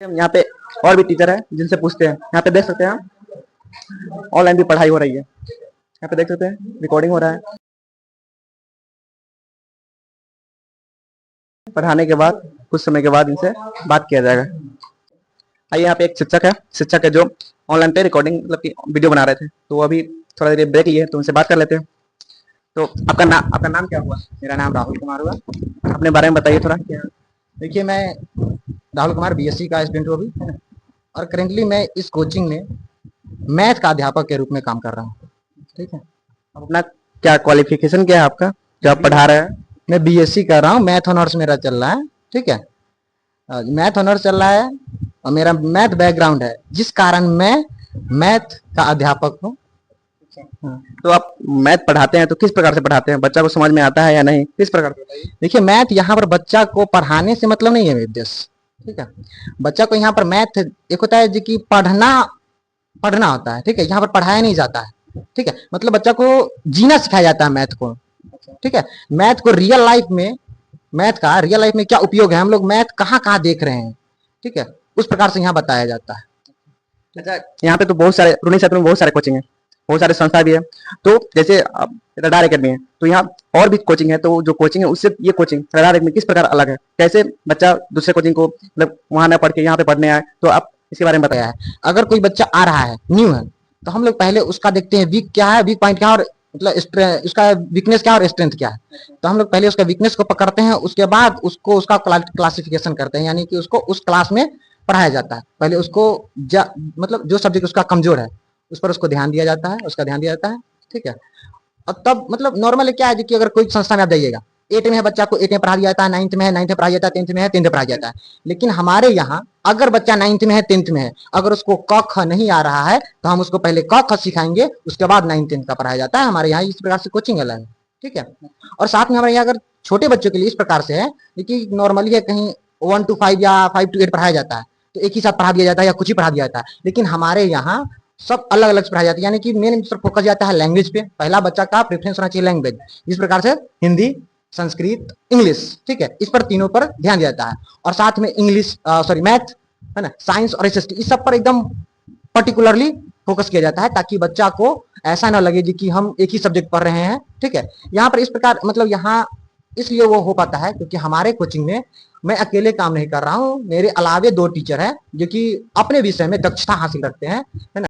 यहाँ पे और भी टीचर है जिनसे पूछते हैं। यहाँ पे देख सकते हैं हम ऑनलाइन भी पढ़ाई हो रही है। यहाँ पे देख सकते हैं रिकॉर्डिंग हो रहा है। पढ़ाने के बाद कुछ समय के बाद इनसे बात किया जाएगा। आइए, यहाँ पे एक शिक्षक है जो ऑनलाइन पे रिकॉर्डिंग मतलब की वीडियो बना रहे थे, तो वो अभी थोड़ा देर ब्रेक लिए, तो उनसे बात कर लेते हैं। तो आपका नाम क्या हुआ? मेरा नाम राहुल कुमार हुआ। अपने बारे में बताइए थोड़ा क्या। देखिए, मैं राहुल कुमार बीएससी का स्टूडेंट हूँ अभी, और करेंटली मैं इस कोचिंग में मैथ का अध्यापक के रूप में काम कर रहा हूँ। ठीक है। अब अपना क्या क्वालिफिकेशन क्या है आपका जो आप पढ़ा रहे हैं? मैं बीएससी कर रहा हूँ, मैथ ऑनर्स मेरा चल रहा है। ठीक है, मैथ ऑनर्स चल रहा है और मेरा मैथ बैकग्राउंड है, जिस कारण मैं मैथ का अध्यापक हूँ। तो आप मैथ पढ़ाते हैं तो किस प्रकार से पढ़ाते हैं? बच्चा को समझ में आता है या नहीं, किस प्रकार से बताइए। देखिए, मैथ यहाँ पर बच्चा को पढ़ाने से मतलब नहीं है मेरे उद्देश्य। ठीक है, बच्चा को यहाँ पर मैथ एक होता है जो कि पढ़ना होता है। ठीक है, यहाँ पर पढ़ाया नहीं जाता है। ठीक है, मतलब बच्चा को जीना सिखाया जाता है मैथ को। ठीक है, मैथ को रियल लाइफ में, मैथ का रियल लाइफ में क्या उपयोग है, हम लोग मैथ कहाँ कहाँ देख रहे हैं, ठीक है, उस प्रकार से यहाँ बताया जाता है। अच्छा, यहाँ पे तो बहुत सारे रूरल क्षेत्र में बहुत सारे कोचिंग है, बहुत सारे संस्था भी है। तो जैसे रडार एकेडमी है, तो यहाँ और भी कोचिंग है, तो जो कोचिंग है उससे ये कोचिंग रडार एकेडमी किस प्रकार अलग है? कैसे बच्चा दूसरे कोचिंग को मतलब वहां ना पढ़ के यहाँ पे पढ़ने आए, तो आप इसके बारे में बताया है। अगर कोई बच्चा आ रहा है, न्यू है, तो हम लोग पहले उसका देखते हैं वीक क्या है, वीक पॉइंट क्या है, और मतलब उसका वीकनेस क्या और स्ट्रेंथ क्या है। तो हम लोग पहले उसका वीकनेस को पकड़ते हैं, उसके बाद उसको उसका क्लासिफिकेशन करते हैं, यानी कि उसको उस क्लास में पढ़ाया जाता है। पहले उसको मतलब जो सब्जेक्ट उसका कमजोर है उस पर उसको ध्यान दिया जाता है, उसका ध्यान दिया जाता है। ठीक है, और तब मतलब नॉर्मली क्या है कि अगर कोई संस्था में आप जाइएगा, 8 में है बच्चा को 8 में पढ़ा दिया जाता है, 9th में है 9th में पढ़ाया जाता है, 10th में है 10th में पढ़ाया जाता है। लेकिन हमारे यहाँ अगर बच्चा 9th में है 10th में है, अगर उसको क ख नहीं आ रहा है तो हम उसको पहले क ख सिखाएंगे, उसके बाद 9th 10th का पढ़ाया जाता है। हमारे यहाँ इस प्रकार से कोचिंग अलग है। ठीक है, और साथ में हमारे यहाँ अगर छोटे बच्चों के लिए इस प्रकार से है कि नॉर्मली है कहीं 1 to 5 या 5 to 8 पढ़ाया जाता है, तो एक ही साथ पढ़ा दिया जाता है या कुछ ही पढ़ा दिया जाता है। लेकिन हमारे यहाँ सब अलग अलग पढ़ाया जाता है, यानी कि मेन फोकस जाता है लैंग्वेज पे। पहला बच्चा का प्रेफरेंस होना चाहिए लैंग्वेज, जिस प्रकार से हिंदी, संस्कृत, इंग्लिश। ठीक है, इस पर तीनों पर ध्यान दिया जाता है, और साथ में इंग्लिश मैथ है ना, साइंस और एसएसटी, इस सब पर एकदम पर्टिकुलरली फोकस किया जाता है, ताकि बच्चा को ऐसा ना लगे कि हम एक ही सब्जेक्ट पढ़ रहे हैं। ठीक है, यहाँ पर इस प्रकार मतलब यहाँ इसलिए वो हो पाता है क्योंकि हमारे कोचिंग में मैं अकेले काम नहीं कर रहा हूँ, मेरे अलावे 2 टीचर हैं जो कि अपने विषय में दक्षता हासिल रखते हैं, है ना।